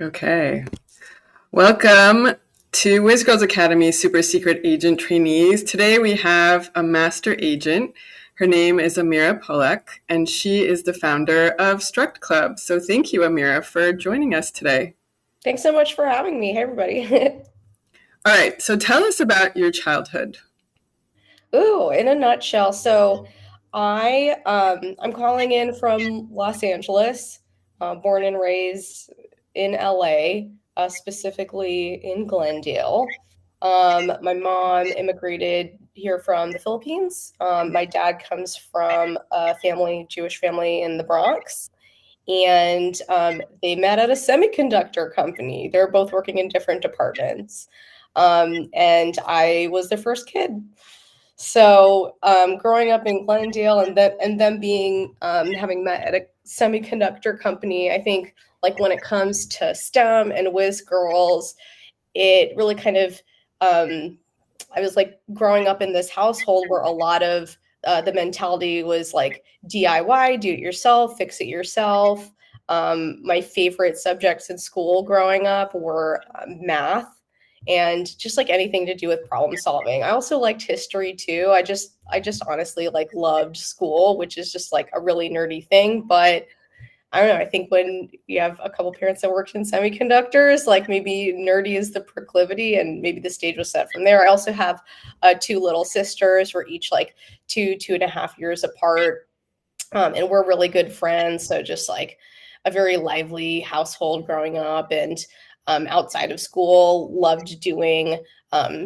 Okay. Welcome to WhizGirls Academy Super Secret Agent Trainees. Today we have a master agent. Her name is Amira Polack, and she is the founder of Struct Club. So thank you, Amira, for joining us today. Thanks so much for having me. Hey, everybody. All right, so tell us about your childhood. Ooh, in a nutshell. I'm calling in from Los Angeles, born and raised in LA, specifically in Glendale. My mom immigrated here from the Philippines. My dad comes from a Jewish family in the Bronx. And they met at a semiconductor company. They're both working in different departments. And I was their first kid. Growing up in Glendale and them being having met at a semiconductor company, I think like when it comes to STEM and whiz girls, it really kind of I was like growing up in this household where a lot of the mentality was like DIY, do it yourself, fix it yourself. My favorite subjects in school growing up were math and just like anything to do with problem solving. I also liked history too. I just honestly like loved school, which is just like a really nerdy thing, but I don't know. I think when you have a couple parents that worked in semiconductors, like maybe nerdy is the proclivity, and maybe the stage was set from there. I also have two little sisters. We're each like 2.5 years apart, and we're really good friends. So just like a very lively household growing up, and outside of school, loved doing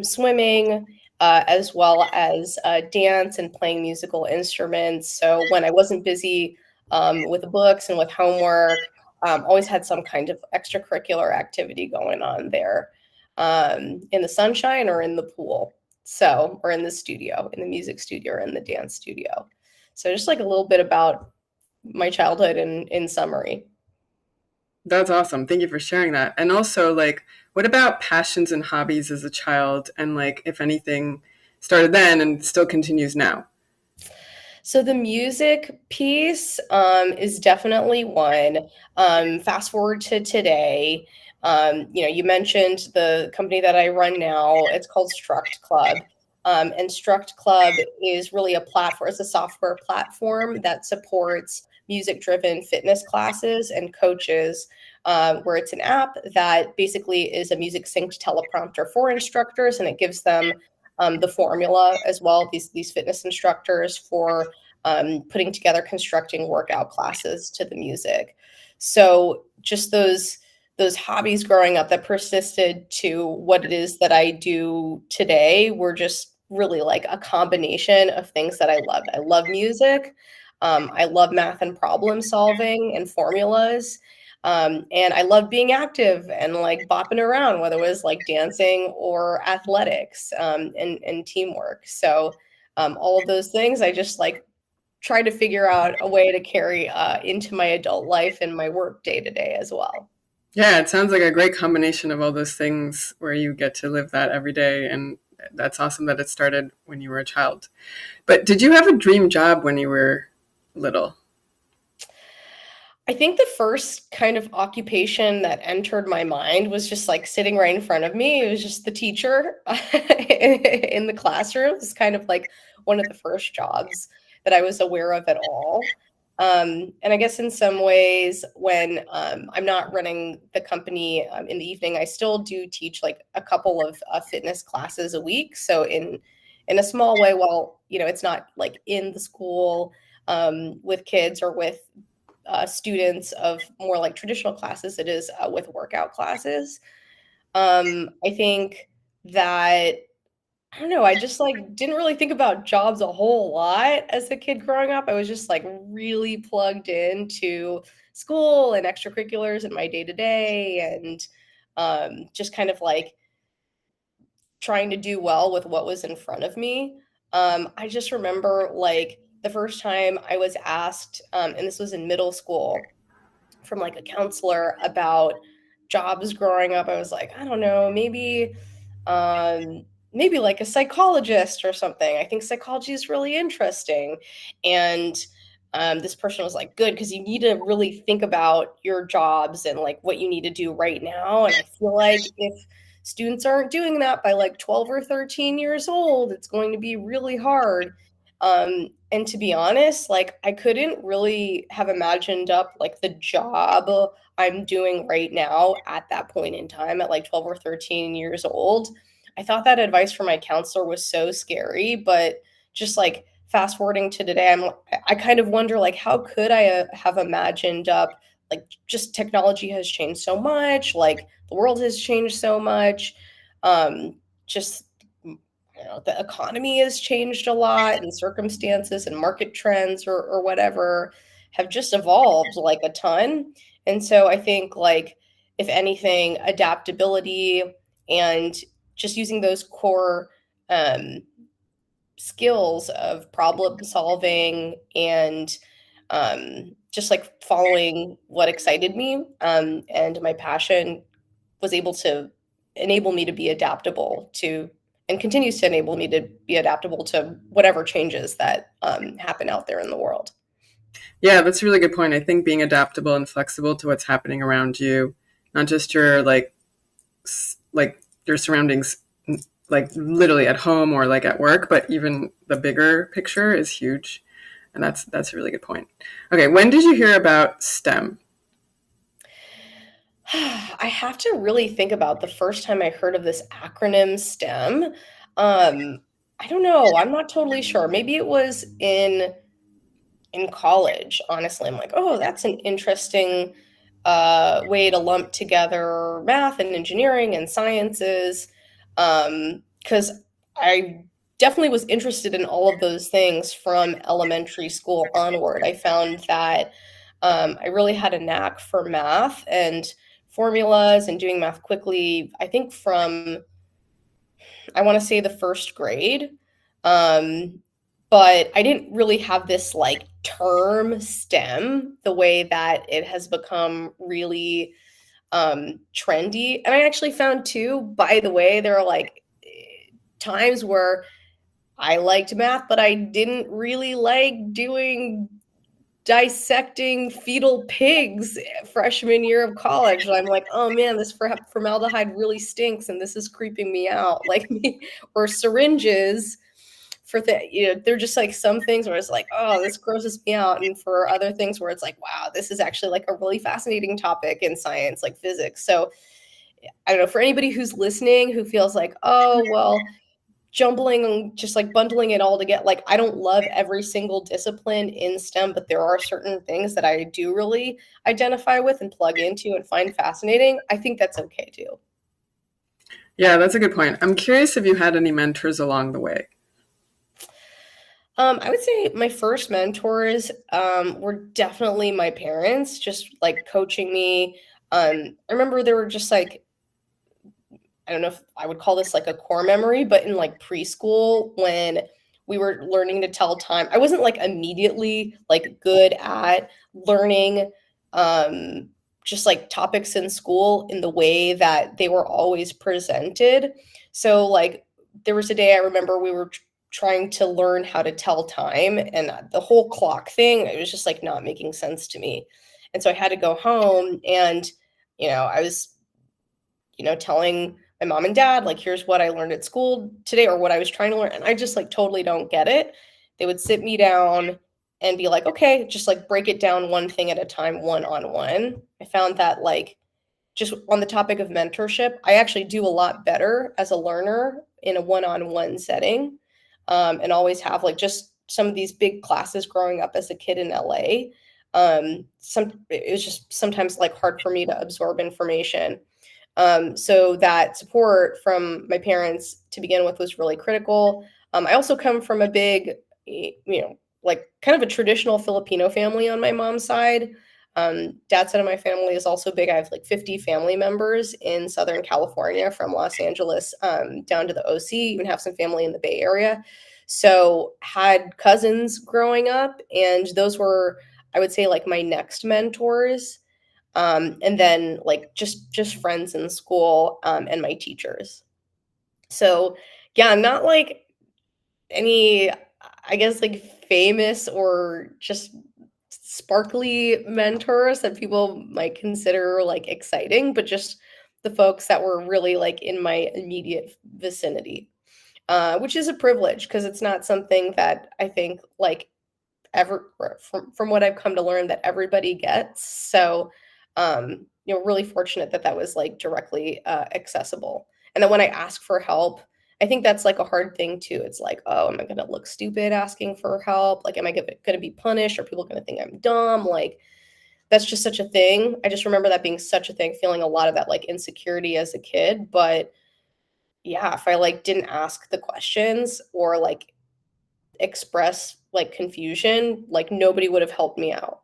swimming. As well as dance and playing musical instruments. So when I wasn't busy with the books and with homework. Always had some kind of extracurricular activity going on there in the sunshine or in the pool. Or in the studio, in the music studio or in the dance studio. So, just like a little bit about my childhood in summary. That's awesome. Thank you for sharing that. And also, like, what about passions and hobbies as a child? And, like, if anything started then and still continues now? So the music piece is definitely one. Fast forward to today, you mentioned the company that I run now. It's called Struct Club. And Struct Club is really a platform, it's a software platform that supports music driven fitness classes and coaches, where it's an app that basically is a music synced teleprompter for instructors, and it gives them the formula as well, these fitness instructors for putting together constructing workout classes to the music. So just those hobbies growing up that persisted to what it is that I do today were just really like a combination of things that I loved. I love music. I love math and problem solving and formulas. And I love being active and like bopping around, whether it was like dancing or athletics, and teamwork. All of those things, I just like try to figure out a way to carry into my adult life and my work day to day as well. Yeah, it sounds like a great combination of all those things where you get to live that every day. And that's awesome that it started when you were a child. But did you have a dream job when you were little? I think the first kind of occupation that entered my mind was just like sitting right in front of me. It was just the teacher in the classroom. It's kind of like one of the first jobs that I was aware of at all. And I guess in some ways, when I'm not running the company in the evening, I still do teach like a couple of fitness classes a week. So in a small way, while it's not like in the school with kids or with students of more like traditional classes, it is with workout classes. I think that I don't know, I just like didn't really think about jobs a whole lot as a kid growing up. I was just like really plugged into school and extracurriculars in my day to day, and just kind of like trying to do well with what was in front of me. I just remember like the first time I was asked, and this was in middle school, from like a counselor about jobs growing up. I was like, I don't know, maybe like a psychologist or something. I think psychology is really interesting. And this person was like, good, because you need to really think about your jobs and like what you need to do right now. And I feel like if students aren't doing that by like 12 or 13 years old, it's going to be really hard. And to be honest, like I couldn't really have imagined up like the job I'm doing right now at that point in time at like 12 or 13 years old. I thought that advice from my counselor was so scary, but just like fast forwarding to today, I kind of wonder like how could I have imagined up like just technology has changed so much, like the world has changed so much, just the economy has changed a lot, and circumstances and market trends or whatever have just evolved like a ton. And so I think like if anything, adaptability and just using those core um, skills of problem solving and just like following what excited me and my passion was able to enable me to be adaptable to and continues to enable me to be adaptable to whatever changes that happen out there in the world. Yeah, that's a really good point. I think being adaptable and flexible to what's happening around you, not just your like your surroundings, like literally at home or like at work, but even the bigger picture is huge. And that's a really good point. Okay, when did you hear about STEM? I have to really think about the first time I heard of this acronym STEM. Um, I don't know. I'm not totally sure. Maybe it was in college. Honestly, I'm like, oh, that's an interesting way to lump together math and engineering and sciences. Because I definitely was interested in all of those things from elementary school onward. I found that I really had a knack for math and formulas and doing math quickly. I think from, I want to say the first grade. Um, but I didn't really have this like term STEM the way that it has become really trendy. And I actually found too, by the way, there are like times where I liked math, but I didn't really like doing dissecting fetal pigs freshman year of college. And I'm like, oh man, this formaldehyde really stinks and this is creeping me out. Like me, or syringes for they're just like some things where it's like, oh, this grosses me out. And for other things where it's like, wow, this is actually like a really fascinating topic in science, like physics. So I don't know, for anybody who's listening who feels like, oh, well, jumbling just like bundling it all together, like I don't love every single discipline in STEM, but there are certain things that I do really identify with and plug into and find fascinating. I think that's okay too. Yeah, that's a good point. I'm curious if you had any mentors along the way. I would say my first mentors were definitely my parents, just like coaching me. I remember there were just like, I don't know if I would call this like a core memory, but in like preschool when we were learning to tell time, I wasn't like immediately like good at learning um just like topics in school in the way that they were always presented. So like there was a day I remember we were trying to learn how to tell time and the whole clock thing, it was just like not making sense to me. And so I had to go home and I was telling my mom and dad, like, here's what I learned at school today or what I was trying to learn. And I just like totally don't get it. They would sit me down and be like, okay, just like break it down one thing at a time, one on one. I found that like just on the topic of mentorship, I actually do a lot better as a learner in a one on one setting and always have like just some of these big classes growing up as a kid in LA. It was just sometimes like hard for me to absorb information. So that support from my parents to begin with was really critical. I also come from a big, like kind of a traditional Filipino family on my mom's side. Dad's side of my family is also big. I have like 50 family members in Southern California from Los Angeles down to the OC, even have some family in the Bay Area. So had cousins growing up, and those were, I would say, like my next mentors, and then like just friends in school and my teachers. So yeah, not like any, I guess, like famous or just sparkly mentors that people might consider like exciting, but just the folks that were really like in my immediate vicinity, which is a privilege because it's not something that I think like ever from what I've come to learn that everybody gets. So, really fortunate that that was like directly accessible. And then when I ask for help, I think that's like a hard thing too. It's like, oh, am I going to look stupid asking for help? Like, am I going to be punished? Are people going to think I'm dumb? Like, that's just such a thing. I just remember that being such a thing, feeling a lot of that like insecurity as a kid. But yeah, if I like didn't ask the questions or like express like confusion, like nobody would have helped me out.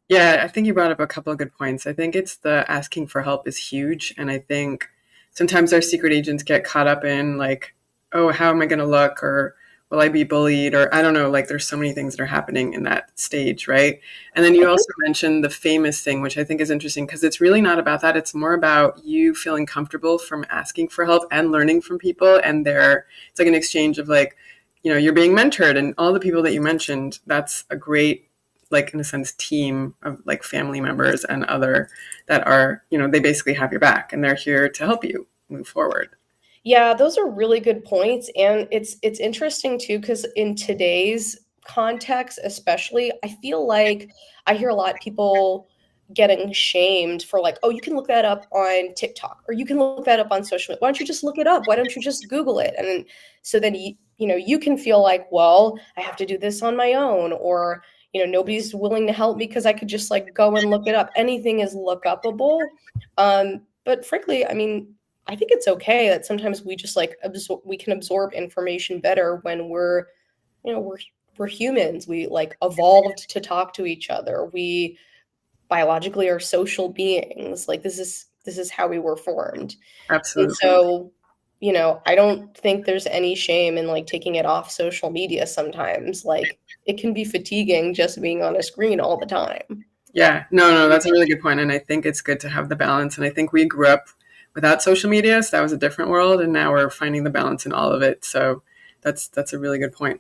Yeah, I think you brought up a couple of good points. I think it's the asking for help is huge. And I think sometimes our secret agents get caught up in like, oh, how am I going to look? Or will I be bullied? Or I don't know, like there's so many things that are happening in that stage, right? And then you also mentioned the famous thing, which I think is interesting because it's really not about that. It's more about you feeling comfortable from asking for help and learning from people. And it's like an exchange of like, you're being mentored and all the people that you mentioned, that's a great, like in a sense, team of like family members and other that are, they basically have your back and they're here to help you move forward. Yeah, those are really good points, and it's interesting too because in today's context, especially, I feel like I hear a lot of people getting shamed for like, oh, you can look that up on TikTok or you can look that up on social media. Why don't you just look it up? Why don't you just Google it? And then so then you can feel like, well, I have to do this on my own, or nobody's willing to help me because I could just like go and look it up. Anything is look upable. But frankly, I mean, I think it's okay that sometimes we just like we can absorb information better when you know, we're we're humans. We like evolved to talk to each other. We biologically are social beings. Like this is how we were formed. And Absolutely. so, I don't think there's any shame in like taking it off social media sometimes. Like it can be fatiguing just being on a screen all the time. Yeah, no, that's a really good point. And I think it's good to have the balance. And I think we grew up without social media, so that was a different world. And now we're finding the balance in all of it. So that's a really good point.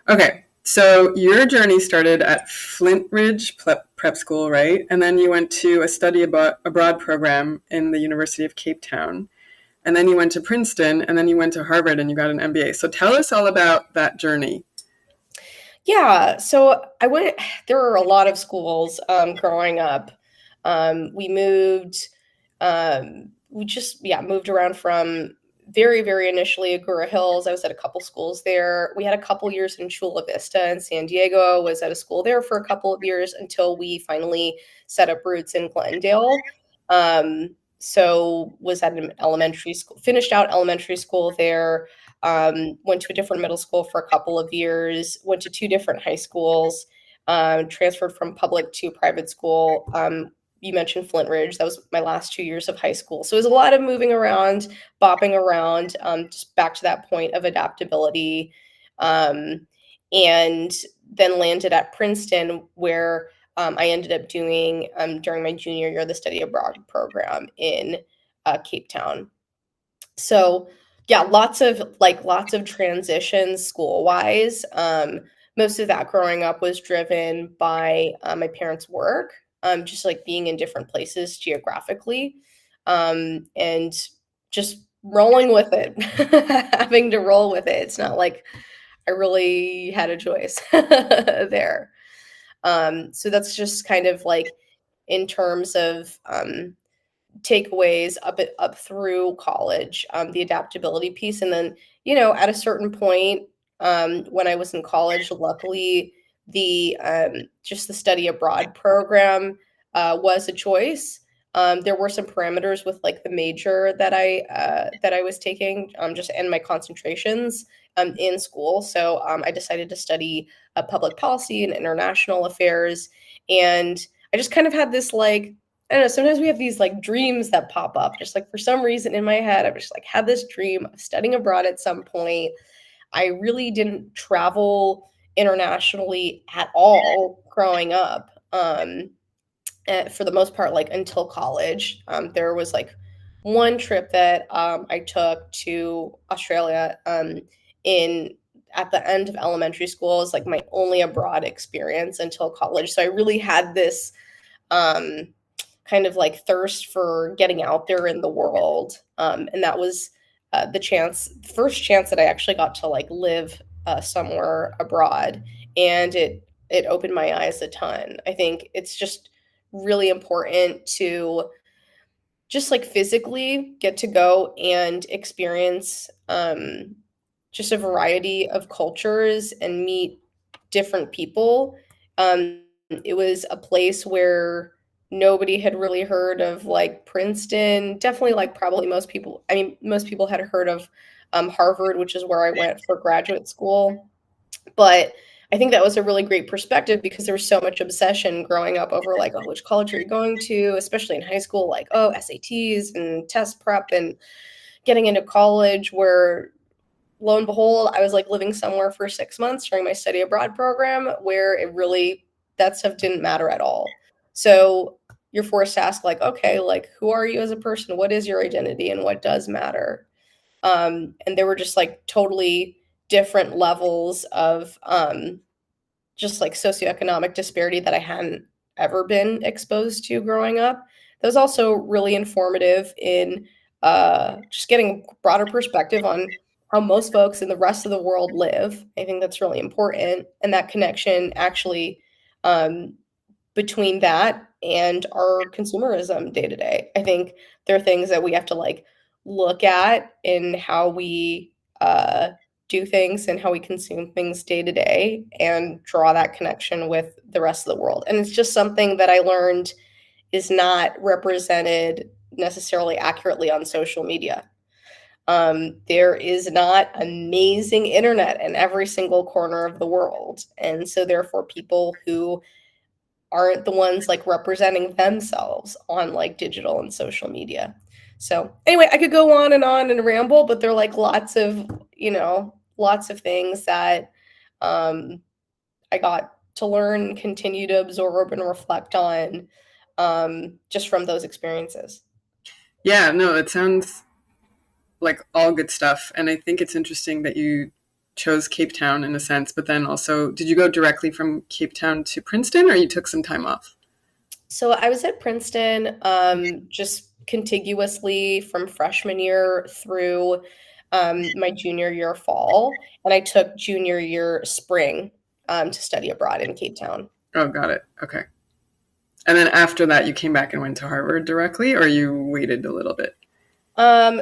Okay, so your journey started at Flint Ridge Prep School, right? And then you went to a study abroad program in the University of Cape Town. And then you went to Princeton, and then you went to Harvard and you got an MBA. So tell us all about that journey. Yeah, so I went, there were a lot of schools growing up. We moved, we just, yeah, moved around from very, very initially Agoura Hills. I was at a couple schools there. We had a couple years in Chula Vista in San Diego, was at a school there for a couple of years until we finally set up roots in Glendale. So was at an elementary school, finished out elementary school there, went to a different middle school for a couple of years, went to two different high schools, transferred from public to private school. You mentioned Flint Ridge. That was my last 2 years of high school. So it was a lot of moving around, bopping around, just back to that point of adaptability. And then landed at Princeton, where I ended up doing, during my junior year, the study abroad program in Cape Town. So yeah, lots of transitions school wise. Most of that growing up was driven by my parents' work, just like being in different places geographically, and just rolling with it, having to roll with it. It's not like I really had a choice there. So that's just kind of like in terms of takeaways up through college, the adaptability piece, and then at a certain point, when I was in college, luckily the just the study abroad program was a choice. There were some parameters with like the major that I was taking, just and my concentrations in school. So I decided to study public policy and international affairs, and I just kind of had this like, I don't know, sometimes we have these like dreams that pop up, just like for some reason in my head. I've just like had this dream of studying abroad at some point. I really didn't travel internationally at all growing up. For the most part, like until college. There was like one trip that I took to Australia in at the end of elementary school is like my only abroad experience until college. So I really had this kind of like thirst for getting out there in the world. And that was the first chance that I actually got to like live somewhere abroad. And it opened my eyes a ton. I think it's just really important to just like physically get to go and experience just a variety of cultures and meet different people. It was a place where nobody had really heard of like Princeton. Definitely, like probably most people. I mean, most people had heard of Harvard, which is where I went for graduate school. But I think that was a really great perspective because there was so much obsession growing up over like, oh, which college are you going to, especially in high school, like, oh, SATs and test prep and getting into college where lo and behold, I was like living somewhere for 6 months during my study abroad program where it really, that stuff didn't matter at all. So you're forced to ask, like, okay, like, who are you as a person? What is your identity and what does matter? And there were just like totally different levels of just like socioeconomic disparity that I hadn't ever been exposed to growing up. That was also really informative in just getting a broader perspective on how most folks in the rest of the world live. I think that's really important. And that connection actually um, between that and our consumerism day to day. I think there are things that we have to like look at in how we do things and how we consume things day to day and draw that connection with the rest of the world. And it's just something that I learned is not represented necessarily accurately on social media. There is not amazing internet in every single corner of the world. And so therefore people who aren't the ones like representing themselves on like digital and social media. So anyway, I could go on and ramble, but there are like lots of things that I got to learn, continue to absorb and reflect on just from those experiences. Yeah, no, it sounds like all good stuff. And I think it's interesting that you chose Cape Town in a sense, but then also, did you go directly from Cape Town to Princeton or you took some time off? So I was at Princeton just contiguously from freshman year through my junior year fall, and I took junior year spring to study abroad in Cape Town. Oh, got it. Okay. And then after that, you came back and went to Harvard directly, or you waited a little bit?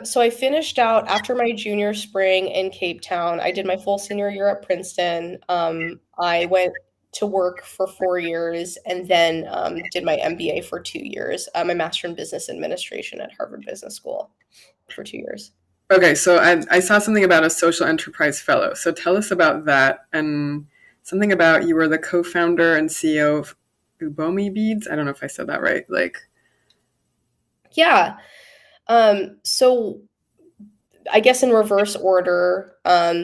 So I finished out after my junior spring in Cape Town. I did my full senior year at Princeton. I went to work for 4 years and then did my MBA for 2 years. My master in business administration at Harvard Business School for 2 years. Okay, so I saw something about a social enterprise fellow. So tell us about that and something about you were the co-founder and CEO of Ubomi Beads. I don't know if I said that right. Like, Yeah. So I guess in reverse order,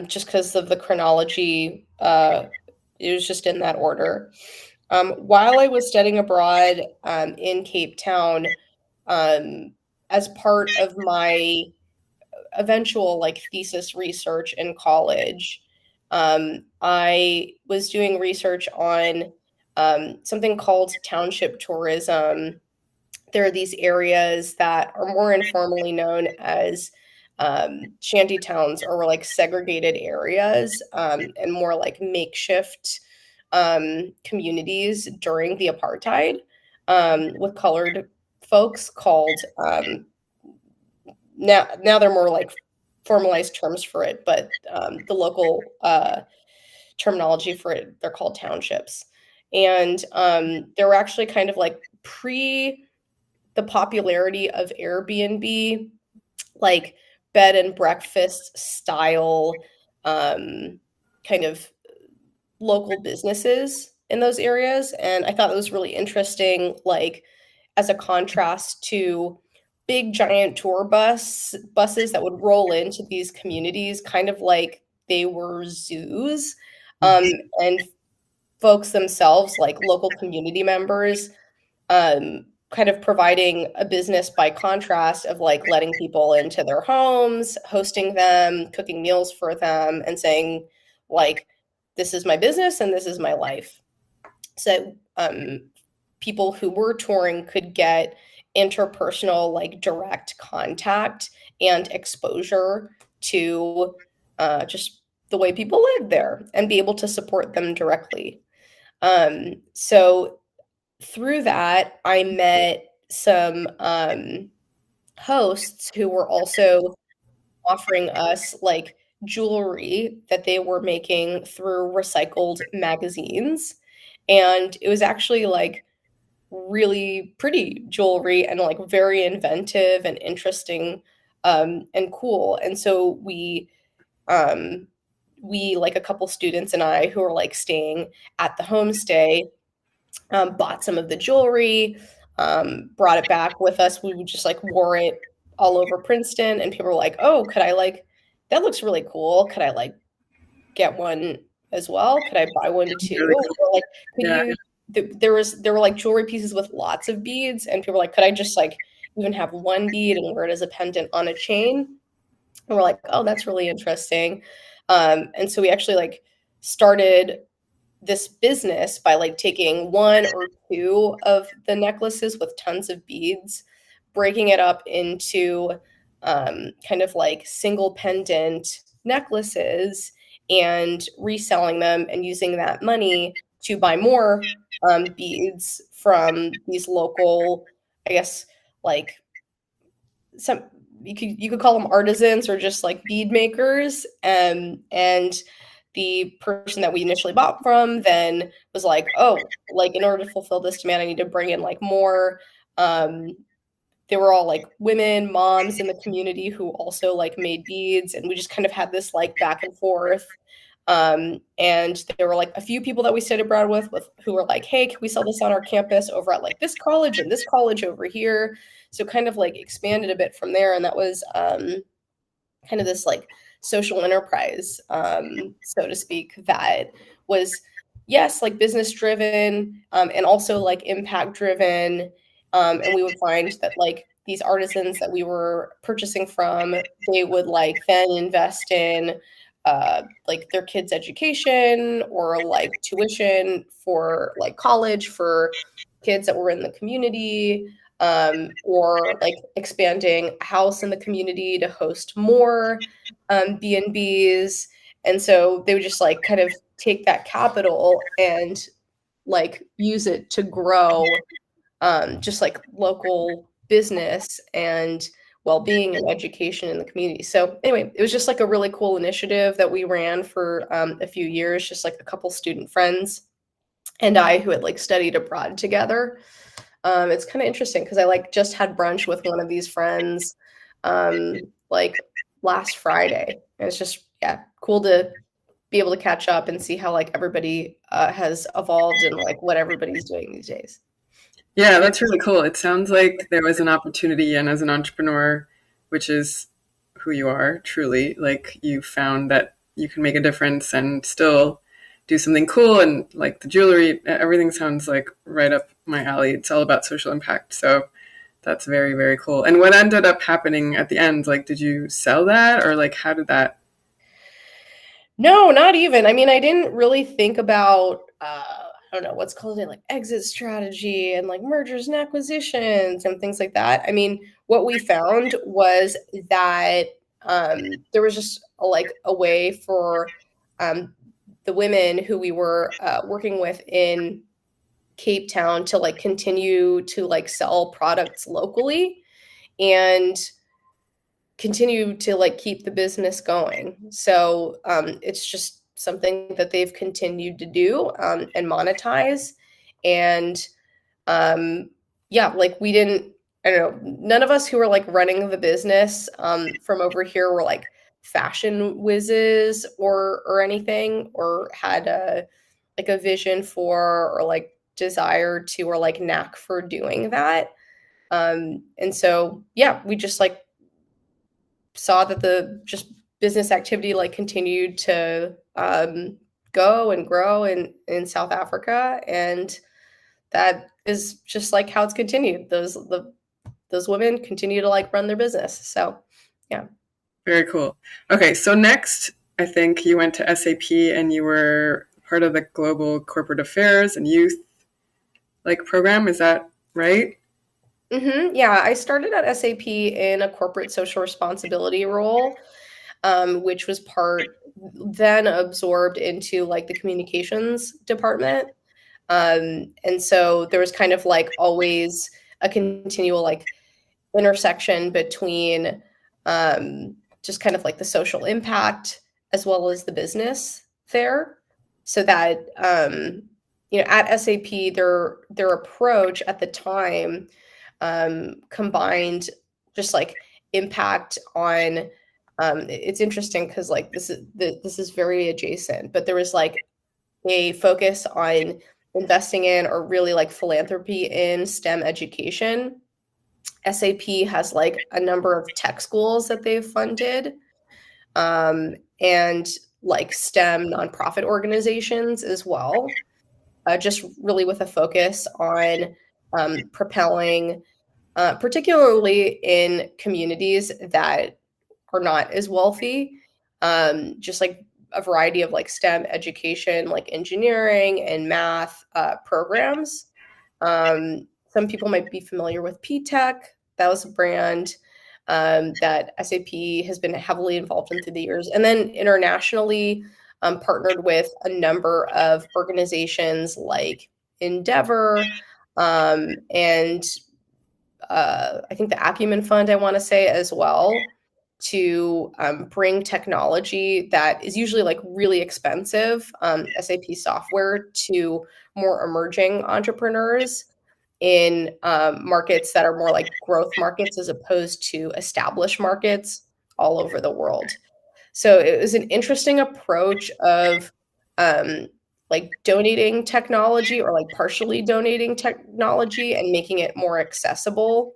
just because of the chronology, it was just in that order. While I was studying abroad in Cape Town, as part of my eventual like thesis research in college, I was doing research on something called township tourism. There are these areas that are more informally known as shanty towns or like segregated areas and more like makeshift communities during the apartheid with colored folks called now they're more like formalized terms for it, but the local terminology for it, they're called townships. And they were actually kind of like pre the popularity of Airbnb, like bed and breakfast style kind of local businesses in those areas. And I thought it was really interesting, like as a contrast to big giant buses that would roll into these communities, kind of like they were zoos. And folks themselves, like local community members, kind of providing a business by contrast of like letting people into their homes, hosting them, cooking meals for them, and saying, like, this is my business and this is my life. So people who were touring could get interpersonal, like direct contact and exposure to just the way people live there and be able to support them directly. So through that, I met some hosts who were also offering us like jewelry that they were making through recycled magazines. And it was actually like really pretty jewelry and like very inventive and interesting and cool. And so we like a couple students and I who were like staying at the homestay bought some of the jewelry, brought it back with us. We just like wore it all over Princeton, and people were like, "Oh, could I like that looks really cool. Could I like get one as well? Could I buy one too?" Really cool. Or like, could Yeah. you? There were like jewelry pieces with lots of beads, and people were like, "Could I just like even have one bead and wear it as a pendant on a chain?" And we're like, "Oh, that's really interesting." And so we actually like started this business by like taking one or two of the necklaces with tons of beads, breaking it up into kind of like single pendant necklaces and reselling them and using that money to buy more beads from these local, I guess, like some you could call them artisans or just like bead makers. And the person that we initially bought from then was like, oh, like in order to fulfill this demand, I need to bring in like more. They were all like women, moms in the community who also like made beads, and we just kind of had this like back and forth. And there were like a few people that we studied abroad with who were like, hey, can we sell this on our campus over at like this college and this college over here? So kind of like expanded a bit from there, and that was kind of this like social enterprise, so to speak, that was yes, like business driven, and also like impact driven. And we would find that like these artisans that we were purchasing from, they would like then invest in like their kids' education or like tuition for like college for kids that were in the community, or like expanding a house in the community to host more B&Bs. And so they would just like kind of take that capital and like use it to grow just like local business and well-being and education in the community. So anyway, it was just like a really cool initiative that we ran for a few years, just like a couple student friends and I who had like studied abroad together. It's kind of interesting because I like just had brunch with one of these friends like last Friday. And it's just yeah, cool to be able to catch up and see how like everybody has evolved and like what everybody's doing these days. Yeah, that's really cool. It sounds like there was an opportunity, and as an entrepreneur, which is who you are truly, like you found that you can make a difference and still do something cool. And like the jewelry, everything sounds like right up my alley. It's all about social impact. So that's very, very cool. And what ended up happening at the end? Like, did you sell that, or like how did that? No, not even. I mean, I didn't really think about I don't know what's called it, like exit strategy and like mergers and acquisitions and things like that. I mean, what we found was that there was just like a way for um, the women who we were working with in Cape Town to like continue to like sell products locally and continue to like keep the business going. So it's just something that they've continued to do and monetize. And yeah, like we didn't, I don't know, none of us who were like running the business from over here were like fashion whizzes or anything, or had a like a vision for or like desire to or like knack for doing that. And so yeah, we just like saw that the just business activity like continued to go and grow in South Africa, and that is just like how it's continued. Those women continue to like run their business. So yeah. Very cool. Okay, so next I think you went to SAP and you were part of the global corporate affairs and youth like program. Is that right? Yeah, I started at SAP in a corporate social responsibility role, which was then absorbed into like the communications department. And so there was kind of like always a continual like intersection between just kind of like the social impact as well as the business there. So that at SAP, their approach at the time combined just like impact on. It's interesting because like this is very adjacent, but there was like a focus on investing in or really like philanthropy in STEM education. SAP has like a number of tech schools that they've funded, and like STEM nonprofit organizations as well, just really with a focus on propelling, particularly in communities that are not as wealthy, just like a variety of like STEM education, like engineering and math programs. Some people might be familiar with P-Tech. That was a brand that SAP has been heavily involved in through the years. And then internationally, partnered with a number of organizations like Endeavor, and I think the Acumen Fund, I want to say as well, to bring technology that is usually like really expensive, SAP software, to more emerging entrepreneurs in markets that are more like growth markets as opposed to established markets all over the world. So it was an interesting approach of like donating technology or like partially donating technology and making it more accessible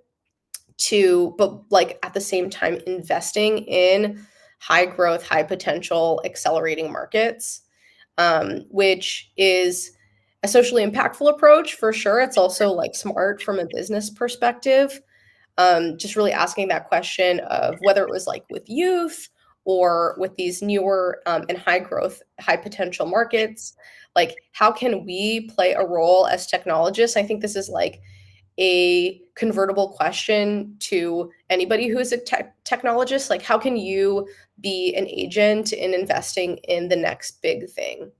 to, but like at the same time investing in high growth, high potential, accelerating markets, which is a socially impactful approach for sure. It's also like smart from a business perspective. Just really asking that question of whether it was like with youth or with these newer and high growth, high potential markets, like how can we play a role as technologists? I think this is like a convertible question to anybody who is a technologist. Like, how can you be an agent in investing in the next big thing?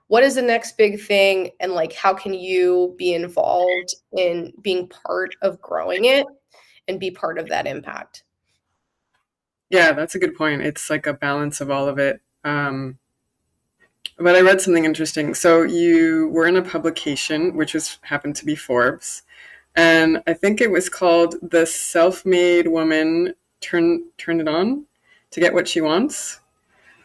What is the next big thing? And like, how can you be involved in being part of growing it and be part of that impact? Yeah, that's a good point. It's like a balance of all of it. But I read something interesting. So you were in a publication, which was happened to be Forbes, and I think it was called "The Self-Made Woman Turn It On to Get What She Wants."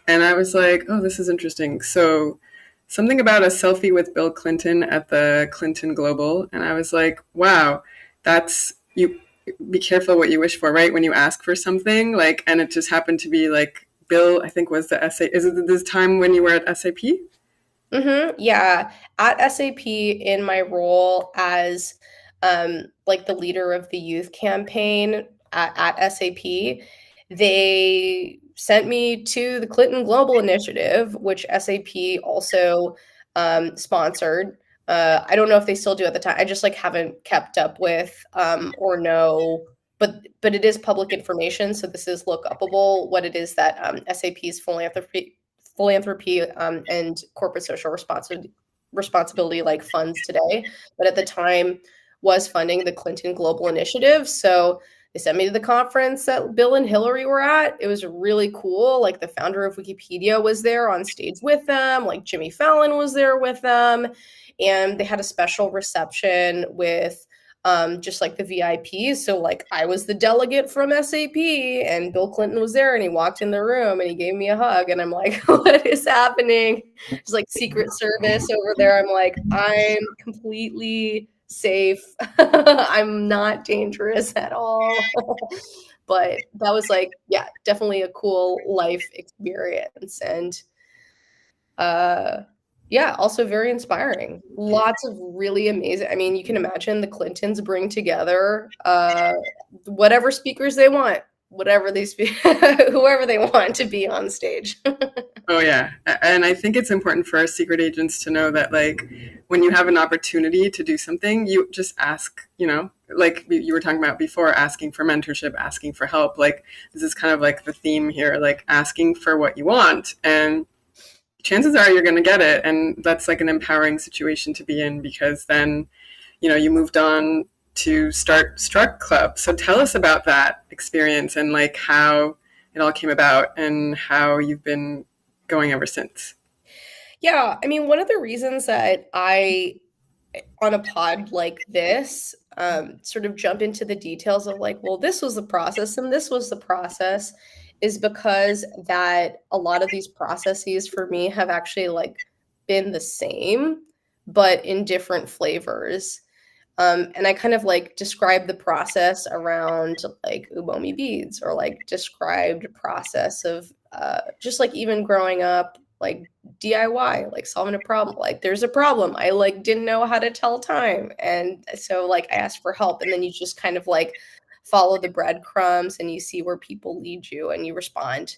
And I was like, "Oh, this is interesting." So something about a selfie with Bill Clinton at the Clinton Global, and I was like, "Wow, that's you." Be careful what you wish for, right? When you ask for something, like, and it just happened to be like Bill, I think was the essay. Is it this time when you were at SAP? Yeah, at SAP in my role as like the leader of the youth campaign at SAP, they sent me to the Clinton Global Initiative, which SAP also sponsored. I don't know if they still do at the time. I just like haven't kept up with or know, but it is public information, so this is look upable what it is that SAP's philanthropy and corporate social responsibility like funds today, but at the time was funding the Clinton Global Initiative. So they sent me to the conference that Bill and Hillary were at. It was really cool. Like the founder of Wikipedia was there on stage with them. Like Jimmy Fallon was there with them. And they had a special reception with just like the VIPs. So like I was the delegate from SAP and Bill Clinton was there and he walked in the room and he gave me a hug and I'm like, what is happening? It's like Secret Service over there. I'm like, I'm completely safe. I'm not dangerous at all. But that was like, yeah, definitely a cool life experience. And yeah, also very inspiring. Lots of really amazing. I mean, you can imagine the Clintons bring together whatever speakers they want, whatever they speak, whoever they want to be on stage. Oh yeah, and I think it's important for secret agents to know that like when you have an opportunity to do something, you just ask. You know, like you were talking about before, asking for mentorship, asking for help. Like this is kind of like the theme here, like asking for what you want, and chances are you're going to get it, and that's like an empowering situation to be in because then, you know, you moved on to start Struct Club. So tell us about that experience and like how it all came about and how you've been going ever since. Yeah, I mean, one of the reasons that I, on a pod like this, sort of jump into the details of like, well, this was the process and this was the process, is because that a lot of these processes for me have actually like been the same, but in different flavors. And I kind of like described the process around like ubomi beads, or like described process of just like even growing up, like DIY, like solving a problem. Like there's a problem. I like didn't know how to tell time. And so like I asked for help, and then you just kind of like follow the breadcrumbs and you see where people lead you, and you respond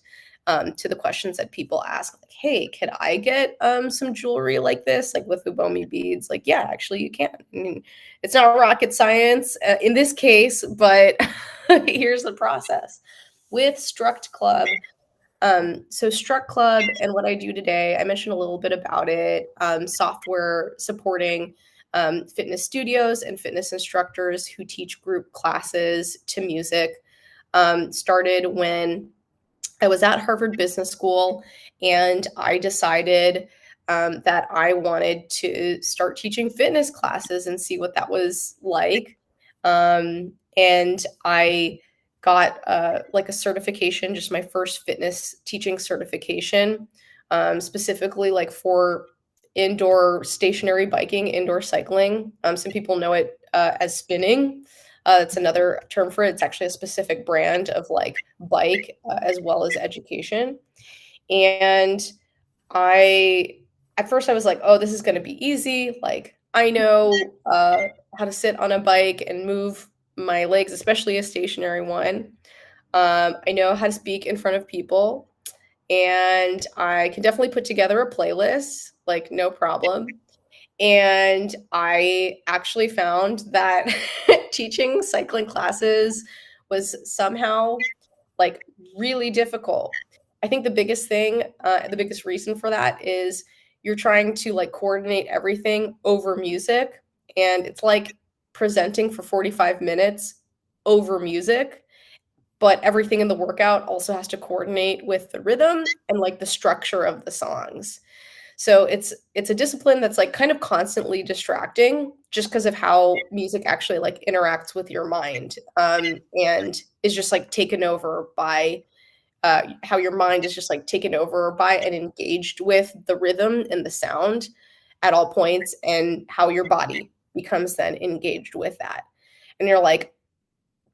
to the questions that people ask. Like, hey, could I get some jewelry like this, like with ubomi beads? Like, yeah, actually you can. I mean, it's not rocket science in this case, but here's the process. With Struct Club, so Struct Club and what I do today, I mentioned a little bit about it. Software supporting fitness studios and fitness instructors who teach group classes to music. Started when I was at Harvard Business School, and I decided that I wanted to start teaching fitness classes and see what that was like. And I got like a certification, just my first fitness teaching certification, specifically like for indoor stationary biking, indoor cycling. Some people know it as spinning. It's another term for it. It's actually a specific brand of like bike, as well as education. And I, at first, I was like, oh, this is going to be easy. Like, I know how to sit on a bike and move my legs, especially a stationary one. I know how to speak in front of people, and I can definitely put together a playlist, like, no problem. And I actually found that teaching cycling classes was somehow like really difficult. I think the biggest thing, the biggest reason for that is you're trying to like coordinate everything over music. And it's like presenting for 45 minutes over music, but everything in the workout also has to coordinate with the rhythm and like the structure of the songs. So it's a discipline that's like kind of constantly distracting, just because of how music actually like interacts with your mind, and is just like taken over by how your mind is just like taken over by and engaged with the rhythm and the sound at all points, and how your body becomes then engaged with that. And you're like,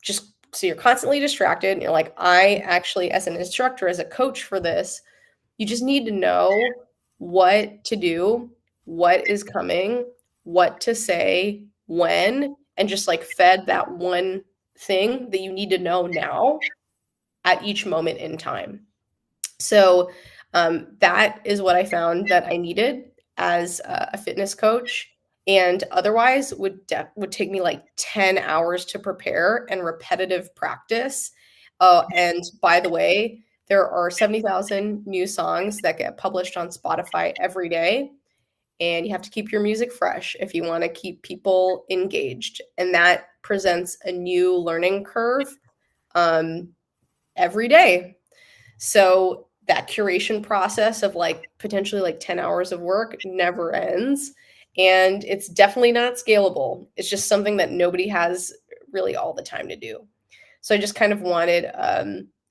just so you're constantly distracted, and you're like, I actually, as an instructor, as a coach for this, you just need to know what to do, what is coming, what to say, when, and just like fed that one thing that you need to know now at each moment in time. So that is what I found that I needed as a fitness coach, and otherwise would take me like 10 hours to prepare and repetitive practice. And by the way, there are 70,000 new songs that get published on Spotify every day, and you have to keep your music fresh if you want to keep people engaged. And that presents a new learning curve every day. So that curation process of like potentially like 10 hours of work never ends. And it's definitely not scalable. It's just something that nobody has really all the time to do. So I just kind of wanted,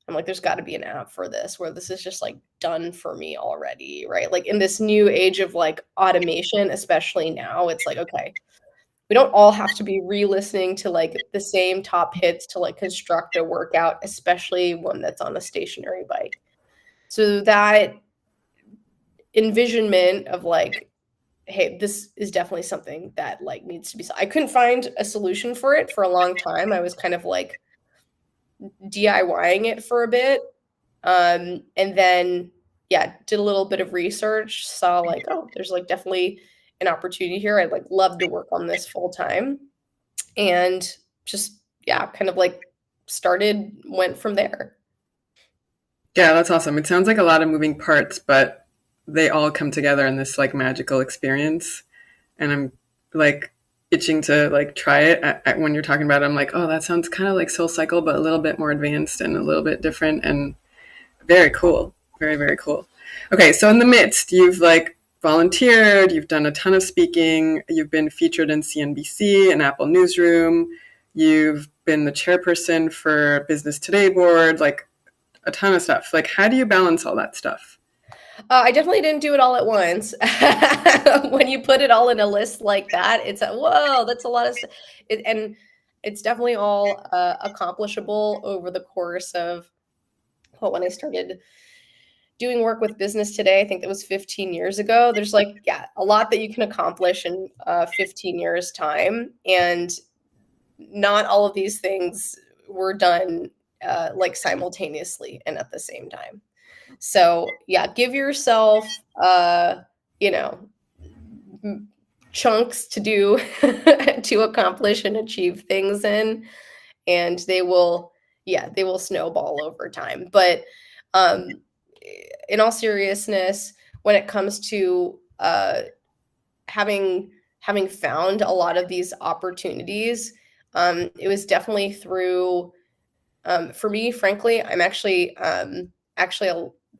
I'm like, there's got to be an app for this where this is just like done for me already, right? Like in this new age of like automation, especially now, it's like, okay, we don't all have to be re-listening to like the same top hits to like construct a workout, especially one that's on a stationary bike. So that envisionment of like, hey, this is definitely something that like needs to be. I couldn't find a solution for it for a long time. I was kind of like DIYing it for a bit. And then yeah, did a little bit of research, saw like, oh, there's like definitely an opportunity here. I'd like love to work on this full time. And just, yeah, kind of like went from there. Yeah, that's awesome. It sounds like a lot of moving parts, but they all come together in this like magical experience. And I'm like itching to like try it when you're talking about it. I'm like, oh, that sounds kind of like Soul Cycle, but a little bit more advanced and a little bit different and very cool. Very, very cool. Okay, so in the midst, you've like volunteered, you've done a ton of speaking, you've been featured in CNBC and Apple Newsroom, you've been the chairperson for Business Today board, like a ton of stuff. Like, how do you balance all that stuff? I definitely didn't do it all at once. When you put it all in a list like that, it's whoa, that's a lot of stuff. And it's definitely all accomplishable over the course of, well, when I started doing work with Business Today, I think that was 15 years ago. There's like, yeah, a lot that you can accomplish in 15 years time. And not all of these things were done like simultaneously and at the same time. So yeah, give yourself, you know, chunks to do to accomplish and achieve things in, and they will snowball over time. But in all seriousness, when it comes to having found a lot of these opportunities, it was definitely through, for me, frankly, I'm actually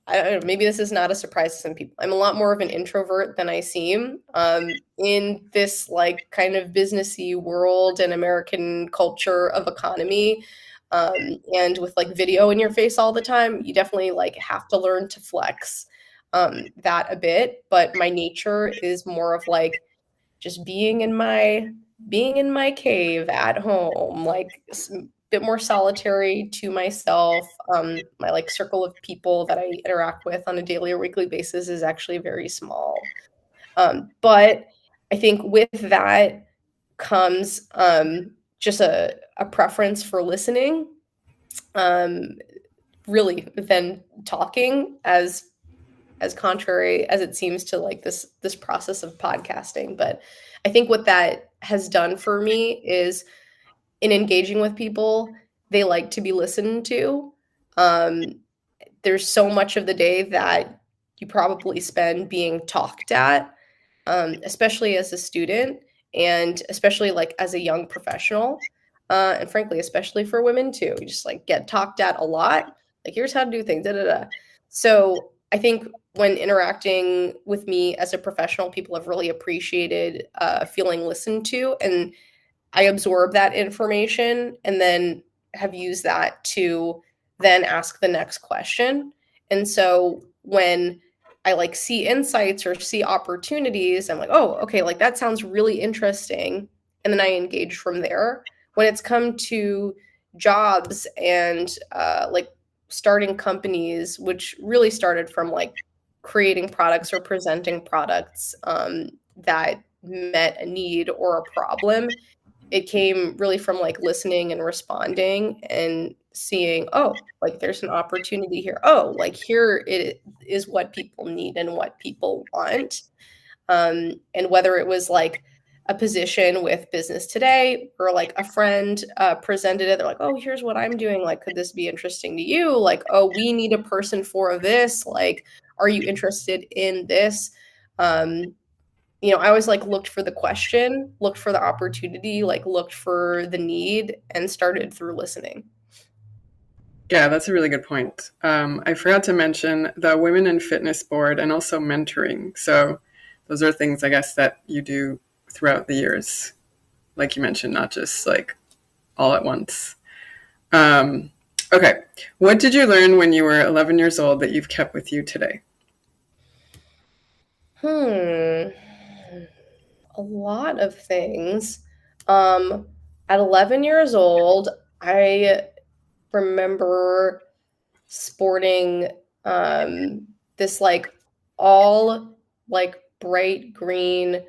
I don't know, maybe this is not a surprise to some people. I'm a lot more of an introvert than I seem. In this like kind of businessy world and American culture of economy, and with like video in your face all the time, you definitely like have to learn to flex that a bit. But my nature is more of like just being in my cave at home, like bit more solitary to myself. My like circle of people that I interact with on a daily or weekly basis is actually very small. But I think with that comes just a preference for listening, um, really, than talking, as contrary as it seems to like this process of podcasting. But I think what that has done for me is, in engaging with people, they like to be listened to. Um, there's so much of the day that you probably spend being talked at, especially as a student and especially like as a young professional. And frankly, especially for women too. You just like get talked at a lot. Like, here's how to do things. Da, da, da. So I think when interacting with me as a professional, people have really appreciated feeling listened to, and I absorb that information and then have used that to then ask the next question. And so when I like see insights or see opportunities, I'm like, oh, okay, like that sounds really interesting. And then I engage from there. When it's come to jobs and like starting companies, which really started from like creating products or presenting products that met a need or a problem, it came really from like listening and responding and seeing, oh, like there's an opportunity here. Oh, like here it is what people need and what people want. And whether it was like a position with Business Today or like a friend presented it, they're like, oh, here's what I'm doing. Like, could this be interesting to you? Like, oh, we need a person for this. Like, are you interested in this? I always like looked for the question, looked for the opportunity, like looked for the need, and started through listening. Yeah, that's a really good point. I forgot to mention the Women in Fitness Board and also mentoring. So those are things, I guess, that you do throughout the years, like you mentioned, not just like all at once. Okay, what did you learn when you were 11 years old that you've kept with you today? A lot of things. At 11 years old, I remember sporting this like all like bright green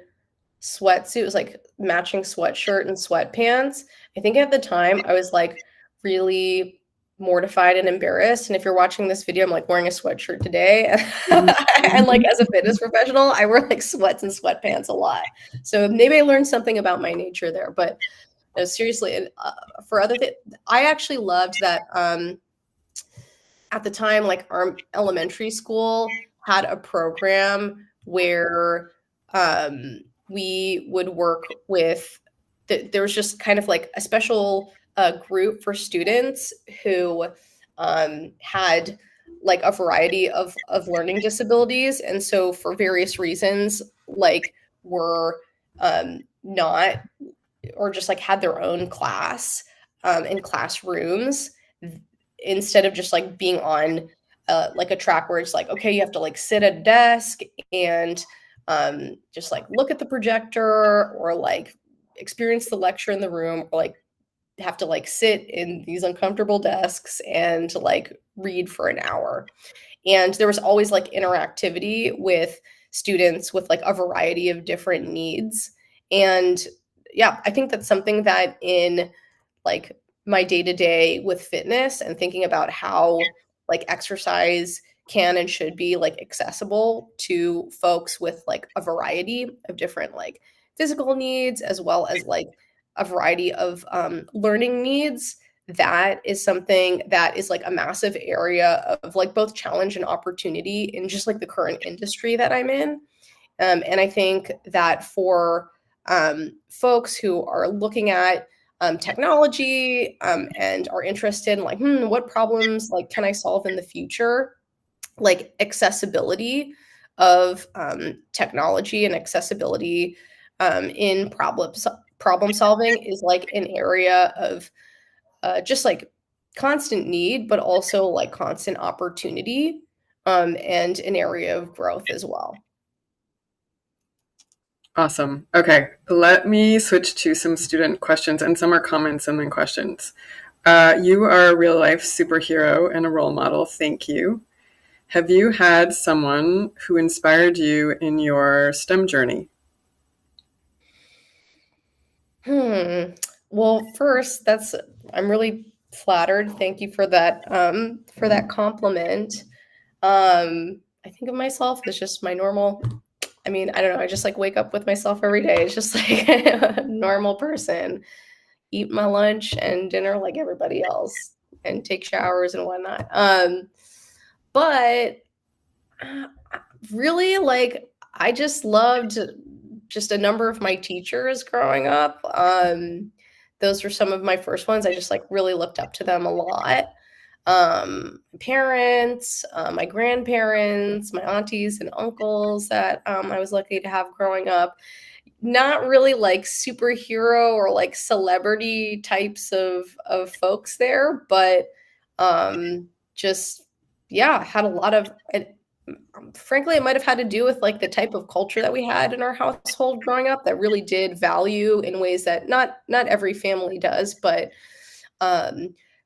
sweatsuit. It was like matching sweatshirt and sweatpants. I think at the time I was like really mortified and embarrassed. And if you're watching this video, I'm like wearing a sweatshirt today. And like as a fitness professional, I wear like sweats and sweatpants a lot. So maybe I learned something about my nature there. But no, seriously, for other things, I actually loved that at the time, like our elementary school had a program where we would work with, there was just kind of like a special group for students who had like a variety of learning disabilities. And so for various reasons, like were not, or just like had their own class in classrooms instead of just like being on like a track where it's like, okay, you have to like sit at a desk and just like look at the projector or like experience the lecture in the room, or like have to like sit in these uncomfortable desks and like read for an hour. And there was always like interactivity with students with like a variety of different needs. And yeah, I think that's something that in like my day to day with fitness and thinking about how like exercise can and should be like accessible to folks with like a variety of different like physical needs, as well as like a variety of learning needs. That is something that is like a massive area of like both challenge and opportunity in just like the current industry that I'm in. And I think that for folks who are looking at technology and are interested in like, what problems like can I solve in the future? Like accessibility of technology and accessibility in problem solving is like an area of just like constant need, but also like constant opportunity and an area of growth as well. Awesome. Okay, let me switch to some student questions, and some are comments and then questions. You are a real life superhero and a role model. Thank you. Have you had someone who inspired you in your STEM journey? Well, first, I'm really flattered. Thank you for that compliment. I think of myself as just my normal. I mean, I don't know. I just like wake up with myself every day. It's just like a normal person. Eat my lunch and dinner like everybody else, and take showers and whatnot. But really, like, I just loved just a number of my teachers growing up. Those were some of my first ones. I just like really looked up to them a lot. Parents, my grandparents, my aunties and uncles that I was lucky to have growing up. Not really like superhero or like celebrity types of folks there, but just yeah, had a lot of. Frankly, it might have had to do with like the type of culture that we had in our household growing up that really did value in ways that not every family does, but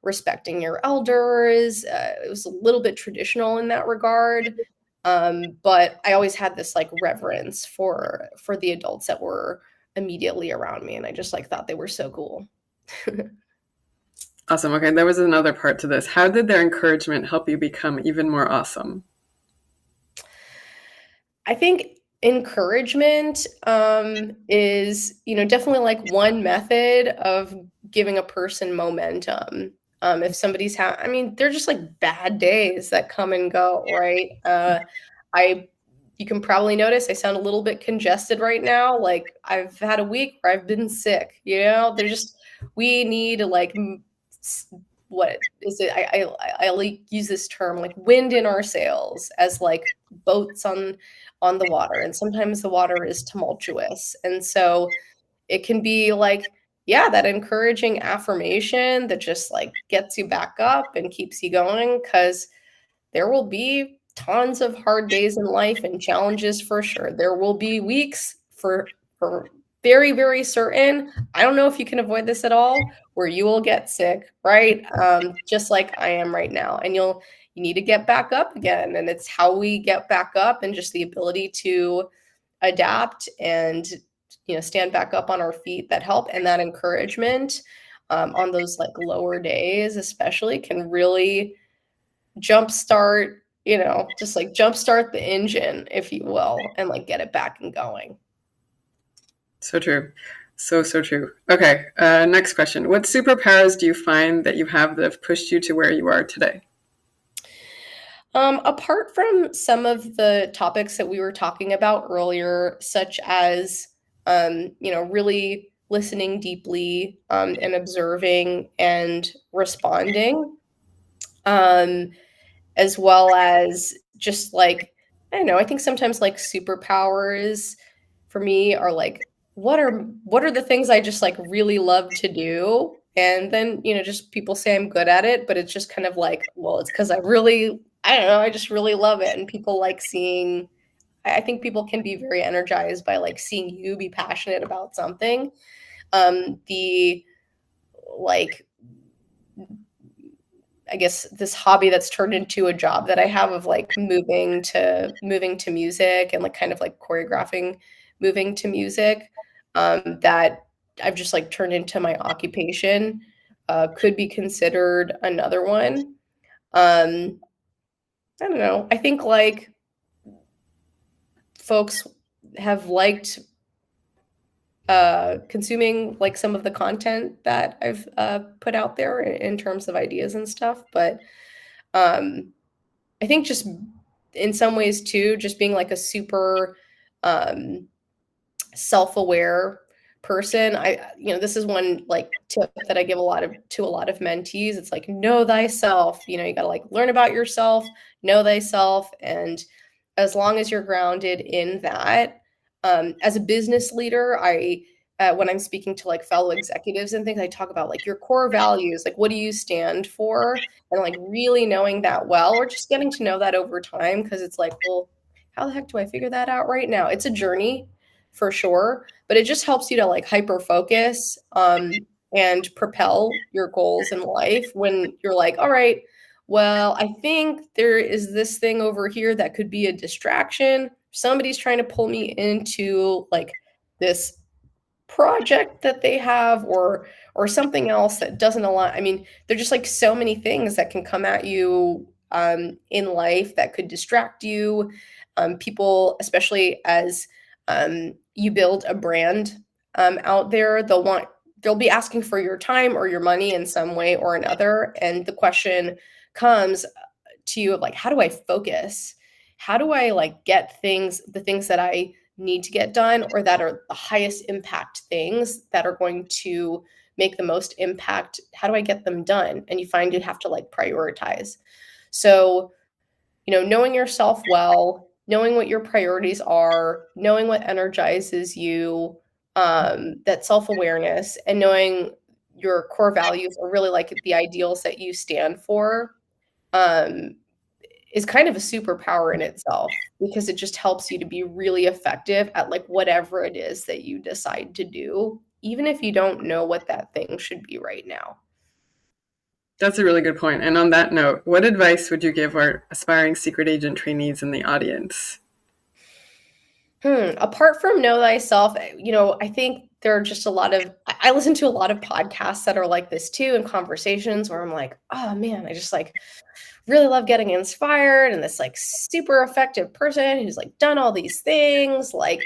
respecting your elders. It was a little bit traditional in that regard. But I always had this like reverence for the adults that were immediately around me, and I just like thought they were so cool. Awesome. Okay, there was another part to this. How did their encouragement help you become even more awesome? I think encouragement is, definitely like one method of giving a person momentum. If somebody's I mean, they're just like bad days that come and go, right? You can probably notice I sound a little bit congested right now. Like I've had a week where I've been sick, they're just, we need like, what is it? I like use this term like wind in our sails as like boats on the water. And sometimes the water is tumultuous. And so it can be like, yeah, that encouraging affirmation that just like gets you back up and keeps you going, because there will be tons of hard days in life and challenges for sure. There will be weeks for very, very certain. I don't know if you can avoid this at all, where you will get sick, right? Just like I am right now. And you need to get back up again. And it's how we get back up, and just the ability to adapt and stand back up on our feet that help, and that encouragement on those like lower days, especially, can really jumpstart, just like jumpstart the engine, if you will, and like get it back and going. So true. So true. Okay, next question. What superpowers do you find that you have that have pushed you to where you are today? Apart from some of the topics that we were talking about earlier, such as, really listening deeply, and observing and responding, um, as well as just like, I don't know, I think sometimes like superpowers for me are like, what are the things I just like really love to do? And then, just people say I'm good at it, but it's just kind of like, well, it's because I don't know, I just really love it. And people like seeing, I think people can be very energized by like seeing you be passionate about something. The like, I guess this hobby that's turned into a job that I have of like moving to music and like kind of like choreographing moving to music, that I've just like turned into my occupation, could be considered another one. Um, I don't know. I think like folks have liked consuming like some of the content that I've put out there in terms of ideas and stuff, but um I think just in some ways too, just being like a super um, self-aware person. This is one like tip that I give to a lot of mentees. It's like, know thyself. You got to like learn about yourself, know thyself, and as long as you're grounded in that, as a business leader, when I'm speaking to like fellow executives and things, I talk about like your core values, like what do you stand for, and like really knowing that well, or just getting to know that over time, because it's like, well, how the heck do I figure that out right now? It's a journey for sure, but it just helps you to like hyper focus, and propel your goals in life when you're like, all right, well, I think there is this thing over here that could be a distraction. Somebody's trying to pull me into like this project that they have, or something else that doesn't align. I mean, there's just like so many things that can come at you, in life, that could distract you. People, especially as you build a brand out there, they'll be asking for your time or your money in some way or another, and the question comes to you of like, how do I focus? How do I like get the things that I need to get done, or that are the highest impact things that are going to make the most impact? How do I get them done? And you find you have to like prioritize. So, knowing yourself well, knowing what your priorities are, knowing what energizes you, that self-awareness, and knowing your core values, or really like the ideals that you stand for, um, is kind of a superpower in itself, because it just helps you to be really effective at like whatever it is that you decide to do, even if you don't know what that thing should be right now. That's a really good point. And on that note, what advice would you give our aspiring secret agent trainees in the audience? Apart from know thyself, I think there are just a lot of, I listen to a lot of podcasts that are like this too, and conversations where I'm like, oh man, I just like really love getting inspired, and this like super effective person who's like done all these things. Like,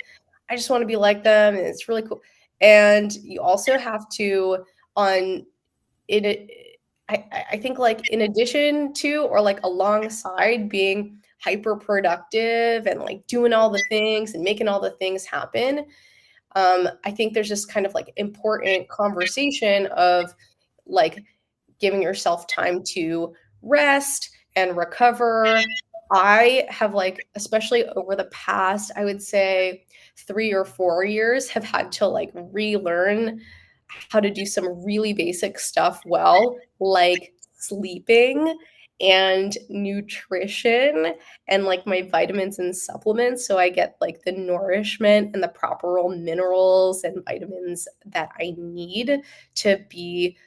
I just want to be like them, and it's really cool. And you also have to, on in it, I think like in addition to, or like alongside being hyper productive and like doing all the things and making all the things happen, I think there's this kind of like important conversation of like giving yourself time to rest and recover. I have like, especially over the past, I would say 3 or 4 years, have had to like relearn how to do some really basic stuff well, like sleeping and nutrition, and like my vitamins and supplements, so I get like the nourishment and the proper minerals and vitamins that I need to be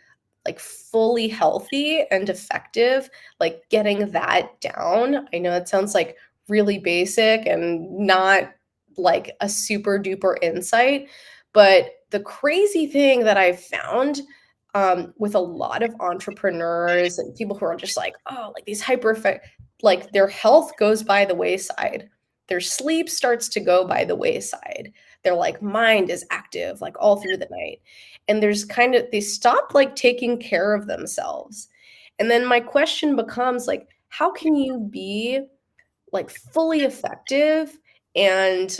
like fully healthy and effective. Like getting that down, I know it sounds like really basic and not like a super duper insight, but the crazy thing that I've found, with a lot of entrepreneurs and people who are just like, oh, like these hyper, like their health goes by the wayside. Their sleep starts to go by the wayside. Their like mind is active like all through the night. And there's kind of, they stop like taking care of themselves. And then my question becomes like, how can you be like fully effective and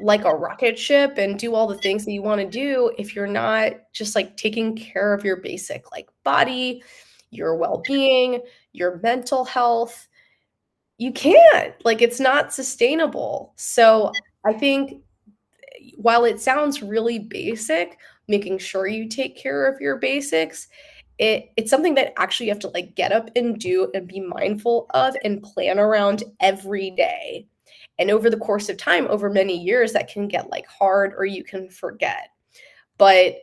like a rocket ship and do all the things that you want to do if you're not just like taking care of your basic like body, your well-being, your mental health? You can't, like, it's not sustainable. So I think while it sounds really basic, making sure you take care of your basics, it's something that actually you have to like get up and do and be mindful of and plan around every day. And over the course of time, over many years, that can get like hard or you can forget. But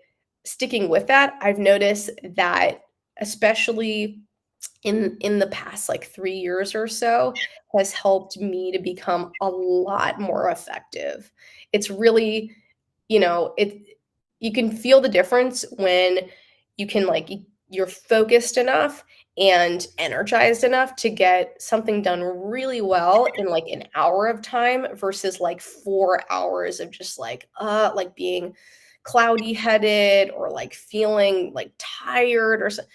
sticking with that, I've noticed that especially in the past like 3 years or so has helped me to become a lot more effective. It's really, it you can feel the difference when you can like you're focused enough and energized enough to get something done really well in like an hour of time versus like 4 hours of just like being cloudy headed or like feeling like tired or something.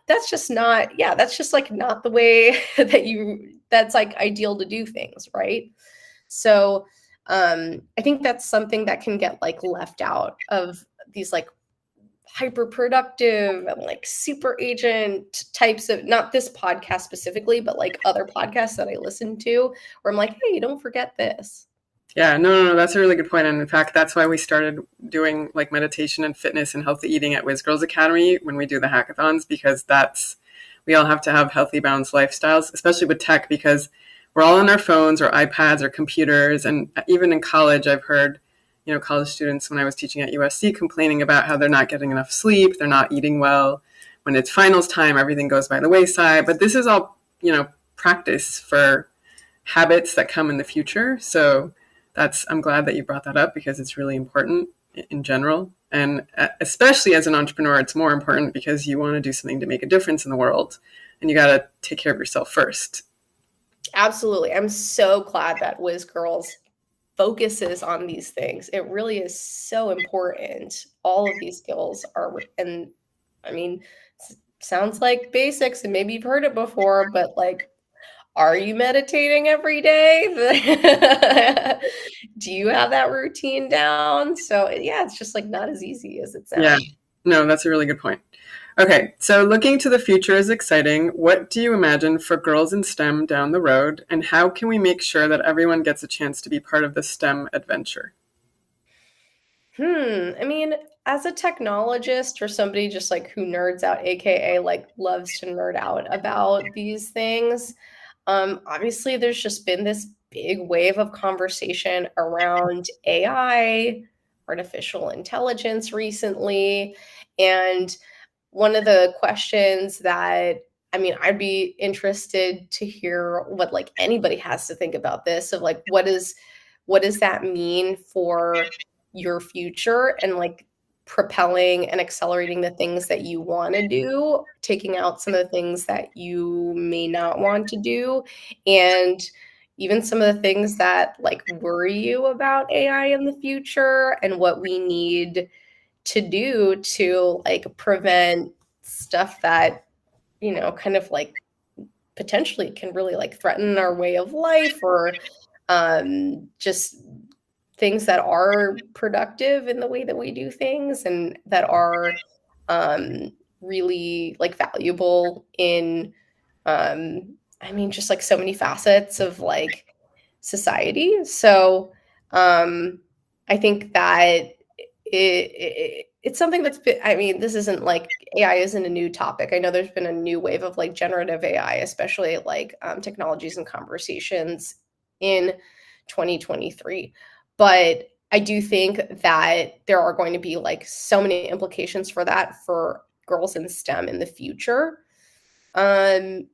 That's just not, yeah, that's just like not the way that's like ideal to do things, right? So I think that's something that can get like left out of these like hyper productive and like super agent types of, not this podcast specifically, but like other podcasts that I listen to where I'm like, hey, don't forget this. Yeah, no, that's a really good point. And in fact, that's why we started doing like meditation and fitness and healthy eating at WhizGirls Academy when we do the hackathons, because we all have to have healthy, balanced lifestyles, especially with tech, because we're all on our phones or iPads or computers. And even in college, I've heard, college students when I was teaching at USC complaining about how they're not getting enough sleep, they're not eating well. When it's finals time, everything goes by the wayside. But this is all, practice for habits that come in the future. So I'm glad that you brought that up because it's really important in general. And especially as an entrepreneur, it's more important because you want to do something to make a difference in the world and you got to take care of yourself first. Absolutely. I'm so glad that WhizGirls focuses on these things. It really is so important. All of these skills are, and I mean, sounds like basics and maybe you've heard it before, but like, are you meditating every day? Do you have that routine down? So yeah, it's just like not as easy as it sounds. Yeah, no, that's a really good point. Okay, so looking to the future is exciting. What do you imagine for girls in STEM down the road, and how can we make sure that everyone gets a chance to be part of the STEM adventure? I mean, as a technologist or somebody just like who nerds out, aka like loves to nerd out about these things, obviously there's just been this big wave of conversation around AI, artificial intelligence recently. And one of the questions that, I mean, I'd be interested to hear what like anybody has to think about this of like what does that mean for your future and like propelling and accelerating the things that you want to do, taking out some of the things that you may not want to do, and even some of the things that like worry you about AI in the future and what we need to do to like prevent stuff that, kind of like potentially can really like threaten our way of life or just things that are productive in the way that we do things and that are really like valuable in I mean just like so many facets of like society. So I think that it's something that's been, I mean, this isn't like AI isn't a new topic. I know there's been a new wave of like generative AI, especially like technologies and conversations in 2023. But I do think that there are going to be like so many implications for that for girls in STEM in the future. And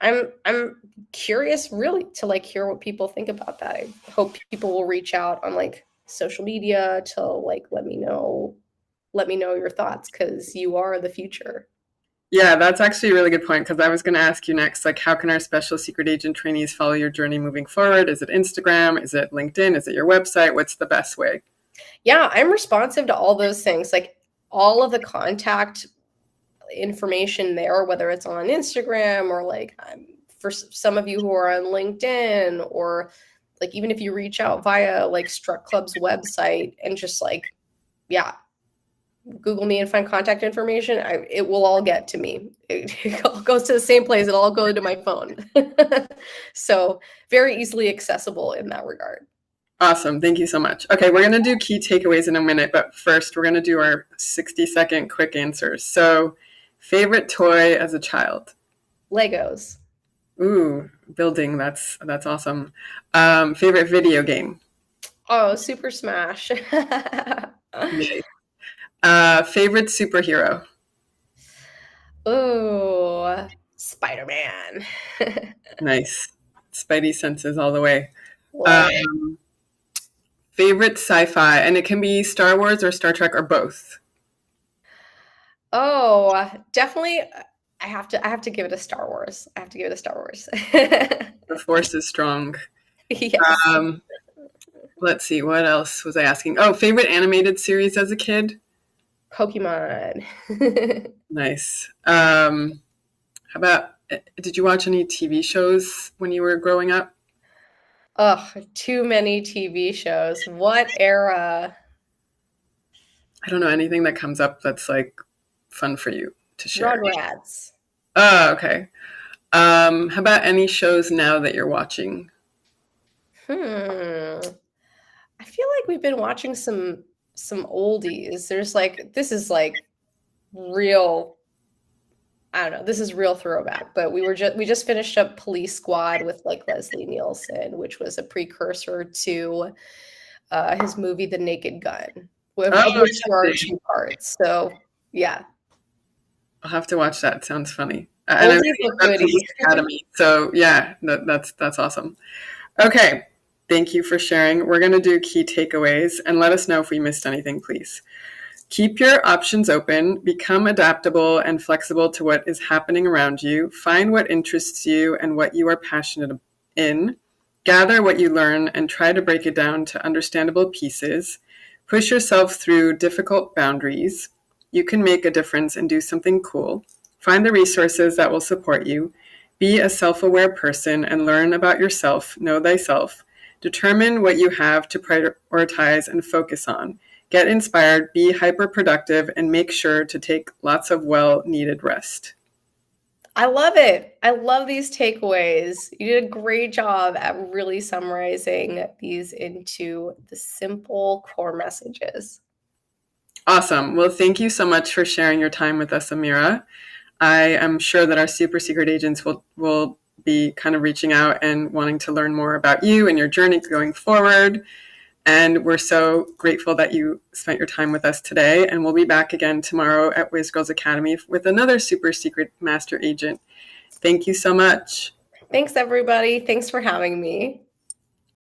I'm curious really to like hear what people think about that. I hope people will reach out on like social media to like let me know let me know your thoughts because you are the future. Yeah, that's actually a really good point because I was going to ask you next, like, how can our special secret agent trainees follow your journey moving forward? Is it Instagram? Is it LinkedIn? Is it your website? What's the best way? Yeah, I'm responsive to all those things. Like all of the contact information there, whether it's on Instagram or like for some of you who are on LinkedIn, or like even if you reach out via like Struct Club's website and just like, yeah, Google me and find contact information, it will all get to me. It all goes to the same place. It'll all go to my phone. So very easily accessible in that regard. Awesome. Thank you so much. Okay, we're going to do key takeaways in a minute, but first we're going to do our 60-second quick answers. So, favorite toy as a child? Legos. Ooh, building. That's awesome. Favorite video game? Oh, Super Smash. Nice. Favorite superhero? Oh, Spider-Man. Nice. Spidey senses all the way. Love it. Favorite sci-fi, and it can be Star Wars or Star Trek or both. Oh, definitely. I have to give it a Star Wars. I have to give it a Star Wars. The Force is strong. Yes. Let's see, what else was I asking? Oh, favorite animated series as a kid? Pokemon. Nice. How about, did you watch any TV shows when you were growing up? Oh, too many TV shows. What era? I don't know, anything that comes up that's like fun for you to share. Rugrats. Oh, okay. How about any shows now that you're watching? I feel like we've been watching some oldies. There's like this is like real. I don't know. This is real throwback, but we just finished up Police Squad with like Leslie Nielsen, which was a precursor to his movie The Naked Gun, of Oh, which there are two parts. So yeah, I'll have to watch that. It sounds funny. And I oldie really but love goodie. Police Academy. So yeah, that's awesome. Okay. Thank you for sharing. We're going to do key takeaways and let us know if we missed anything, please. Keep your options open, become adaptable and flexible to what is happening around you, find what interests you and what you are passionate in, gather what you learn and try to break it down to understandable pieces, push yourself through difficult boundaries. You can make a difference and do something cool. Find the resources that will support you. Be a self-aware person and learn about yourself, know thyself. Determine what you have to prioritize and focus on. Get inspired, be hyper-productive, and make sure to take lots of well-needed rest. I love it. I love these takeaways. You did a great job at really summarizing these into the simple core messages. Awesome. Well, thank you so much for sharing your time with us, Amira. I am sure that our super secret agents will be kind of reaching out and wanting to learn more about you and your journey going forward. And we're so grateful that you spent your time with us today. And we'll be back again tomorrow at WhizGirls Academy with another super secret master agent. Thank you so much. Thanks, everybody. Thanks for having me.